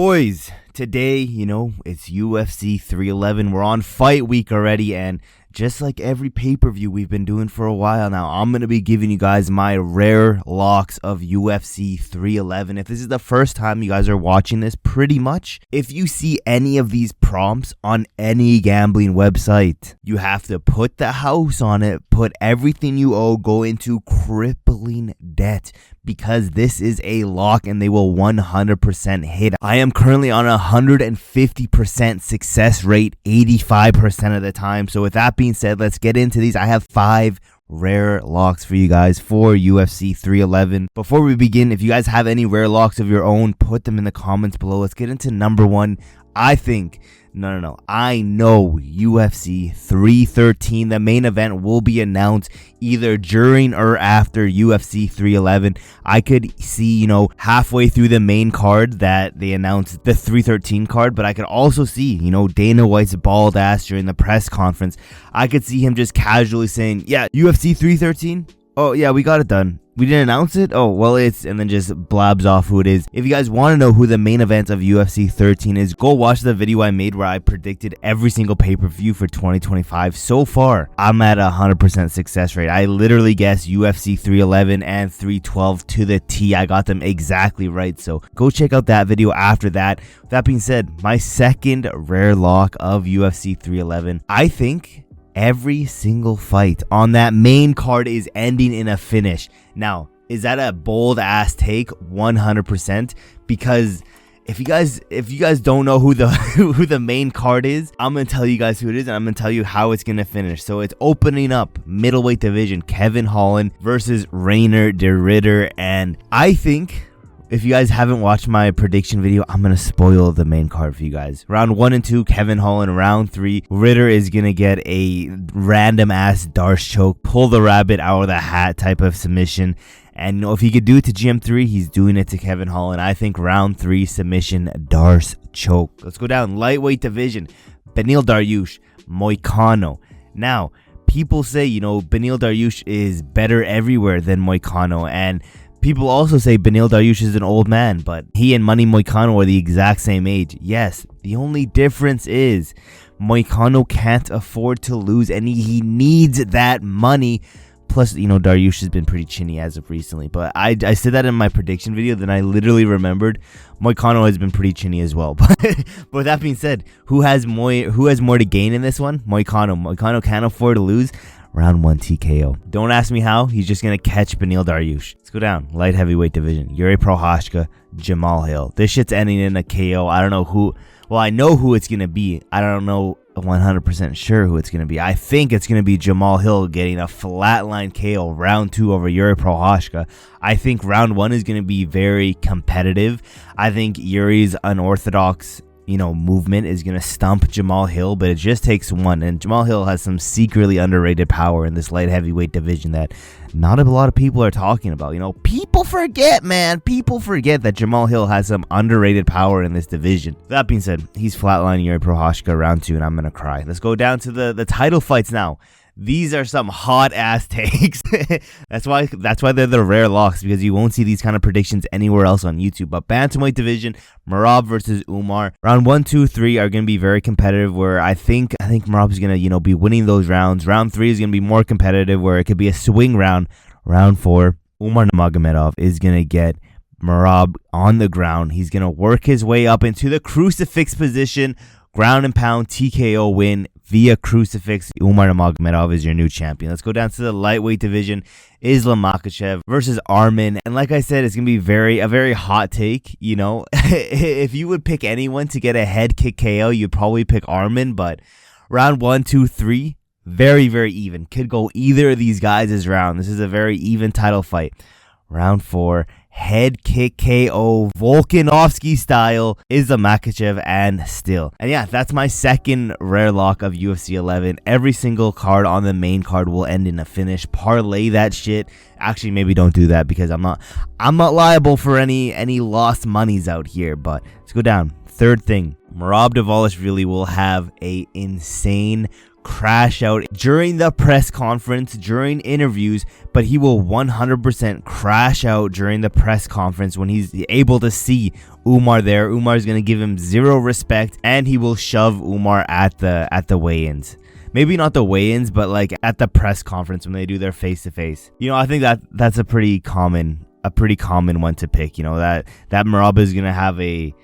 Boys, today, it's UFC 311. We're on fight week already, and just like every pay-per-view we've been doing for a while now, I'm going to be giving you guys my rare locks of UFC 311. If this is the first time you guys are watching this, pretty much, if you see any of these prompts on any gambling website, you have to put the house on it, put everything you owe, go into crippling debt, because this is a lock and they will 100% hit. I am currently on a 150% success rate 85% of the time. So with that being said, let's get into these. I have 5 rare locks for you guys for UFC 311. Before we begin, if you guys have any rare locks of your own, put them in the comments below. Let's get into number 1. I know UFC 313, the main event, will be announced either during or after UFC 311. I could see, halfway through the main card that they announced the 313 card, but I could also see, Dana White's bald ass during the press conference. I could see him just casually saying, yeah, UFC 313? Oh, yeah, we got it done. We didn't announce it? Oh, well, and then just blabs off who it is. If you guys want to know who the main event of UFC 13 is, go watch the video I made where I predicted every single pay-per-view for 2025. So far, I'm at a 100% success rate. I literally guessed UFC 311 and 312 to the T. I got them exactly right. So go check out that video after that. With that being said, my second rare lock of UFC 311, I think every single fight on that main card is ending in a finish. Now, is that a bold ass take? 100%. Because if you guys don't know who the main card is, I'm gonna tell you guys who it is, and I'm gonna tell you how it's gonna finish. So it's opening up middleweight division, Kevin Holland versus Rainer de Ritter, and I think, if you guys haven't watched my prediction video, I'm going to spoil the main card for you guys. Round 1 and 2, Kevin Holland. Round 3, Ritter is going to get a random ass Dariush choke, pull the rabbit out of the hat type of submission. And if he could do it to GM3, he's doing it to Kevin Holland. I think round 3, submission, Dariush choke. Let's go down. Lightweight division, Beneil Dariush, Moicano. Now, people say, Beneil Dariush is better everywhere than Moicano, and people also say Beneil Dariush is an old man, but he and Money Moicano are the exact same age. Yes, the only difference is Moicano can't afford to lose, and he needs that money. Plus, Dariush has been pretty chinny as of recently, but I said that in my prediction video, then I literally remembered Moicano has been pretty chinny as well. But with that being said, who has more to gain in this one? Moicano. Moicano can't afford to lose. Round 1 TKO. Don't ask me how. He's just going to catch Beneil Dariush. Let's go down. Light heavyweight division. Yuri Procházka, Jamal Hill. This shit's ending in a KO. I don't know who. Well, I know who it's going to be. I don't know 100% sure who it's going to be. I think it's going to be Jamal Hill getting a flatline KO round 2 over Yuri Procházka. I think round 1 is going to be very competitive. I think Yuri's unorthodox movement is going to stump Jamal Hill, but it just takes one. And Jamal Hill has some secretly underrated power in this light heavyweight division that not a lot of people are talking about. People forget, man. People forget that Jamal Hill has some underrated power in this division. That being said, he's flatlining Yuri Procházka round 2, and I'm going to cry. Let's go down to the title fights now. These are some hot ass takes. That's why they're the rare locks, because you won't see these kind of predictions anywhere else on YouTube. But bantamweight division, Merab versus Umar. Round 1, 2, 3 are going to be very competitive, where I think Merab is going to be winning those rounds. Round 3 is going to be more competitive, where it could be a swing round. Round 4, Umar Nurmagomedov is going to get Merab on the ground. He's going to work his way up into the crucifix position. Ground and pound TKO win via crucifix. Umar Nurmagomedov is your new champion. Let's go down to the lightweight division. Islam Makhachev versus Arman. And like I said, it's going to be a very hot take. If you would pick anyone to get a head kick KO, you'd probably pick Arman. But round 1, 2, 3, very, very even. Could go either of these guys' round. This is a very even title fight. Round 4, head kick KO, Volkanovski style, Islam Makhachev and still. And yeah, that's my second rare lock of UFC 11. Every single card on the main card will end in a finish. Parlay that shit. Actually, maybe don't do that, because I'm not liable for any lost monies out here. But let's go down. Third thing, Merab Dvalishvili will have a insane crash out during the press conference, during interviews, but he will 100% crash out during the press conference when he's able to see Umar there. Umar is going to give him zero respect, and he will shove Umar at the weigh-ins. Maybe not the weigh-ins, but like at the press conference when they do their face-to-face. You know, I think that's a pretty common one to pick. You know, that Merab is going to have a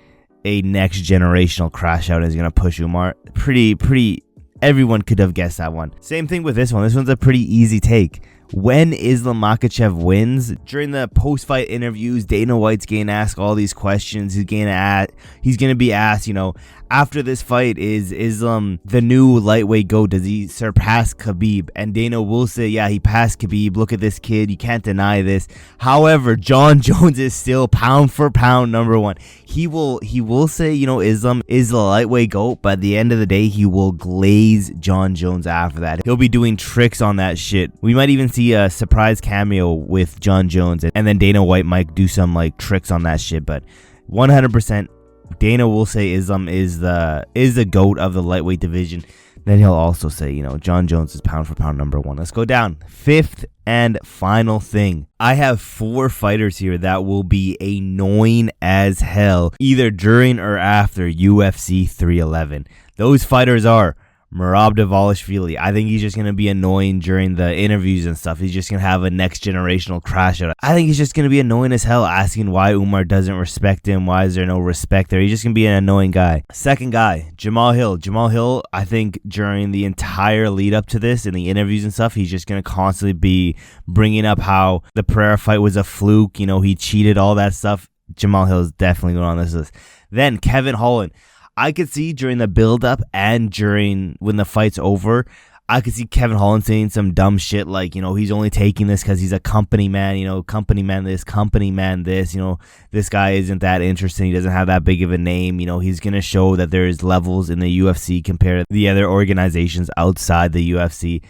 next generational crash out, is going to push Umar. Pretty everyone could have guessed that one. Same thing with this one. This one's a pretty easy take. When Islam Makhachev wins, during the post-fight interviews, Dana White's going to ask all these questions. He's going to be asked, you know, after this fight, is Islam the new lightweight GOAT? Does he surpass Khabib? And Dana will say, yeah, he passed Khabib. Look at this kid. You can't deny this. However, Jon Jones is still pound for pound number one. He will say, you know, Islam is the lightweight GOAT, but at the end of the day, he will glaze Jon Jones after that. He'll be doing tricks on that shit. We might even see a surprise cameo with Jon Jones, and then Dana White might do some like tricks on that shit, but 100% Dana will say Islam is the GOAT of the lightweight division. Then he'll also say, you know, Jon Jones is pound for pound number one. Let's go down. Fifth and final thing. I have 4 fighters here that will be annoying as hell, either during or after UFC 311. Those fighters are Merab Dvalishvili. I think he's just going to be annoying during the interviews and stuff. He's just going to have a next generational crash out. I think he's just going to be annoying as hell, asking why Umar doesn't respect him. Why is there no respect there? He's just going to be an annoying guy. Second guy, Jamal Hill. Jamal Hill, I think during the entire lead up to this, in the interviews and stuff, he's just going to constantly be bringing up how the Pereira fight was a fluke. You know, he cheated, all that stuff. Jamal Hill is definitely going on this list. Then Kevin Holland. I could see during the build-up and during when the fight's over, I could see Kevin Holland saying some dumb shit like, you know, he's only taking this because he's a company man, you know, company man this, you know, this guy isn't that interesting, he doesn't have that big of a name, you know, he's going to show that there's levels in the UFC compared to the other organizations outside the UFC.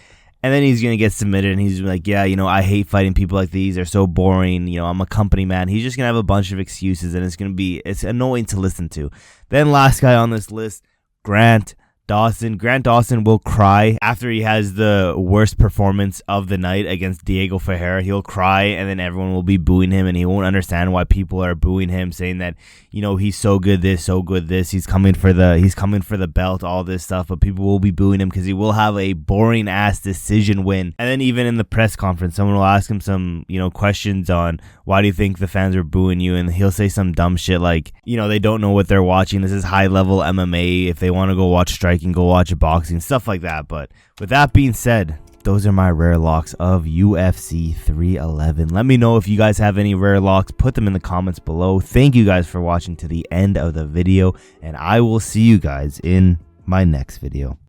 And then he's going to get submitted and he's like, yeah, you know, I hate fighting people like these. They're so boring. You know, I'm a company man. He's just going to have a bunch of excuses and it's annoying to listen to. Then last guy on this list, Grant Dawson. Grant Dawson will cry after he has the worst performance of the night against Diego Ferreira. He'll cry and then everyone will be booing him and he won't understand why people are booing him, saying that, you know, he's so good this, so good this, he's coming for the belt, all this stuff, but people will be booing him because he will have a boring ass decision win. And then even in the press conference, someone will ask him some, you know, questions on why do you think the fans are booing you, and he'll say some dumb shit like, you know, they don't know what they're watching. This is high level MMA. If they want to go watch striking, go watch boxing, stuff like that. But with that being said, those are my rare locks of UFC 311. Let me know if you guys have any rare locks. Put them in the comments below. Thank you guys for watching to the end of the video, and I will see you guys in my next video.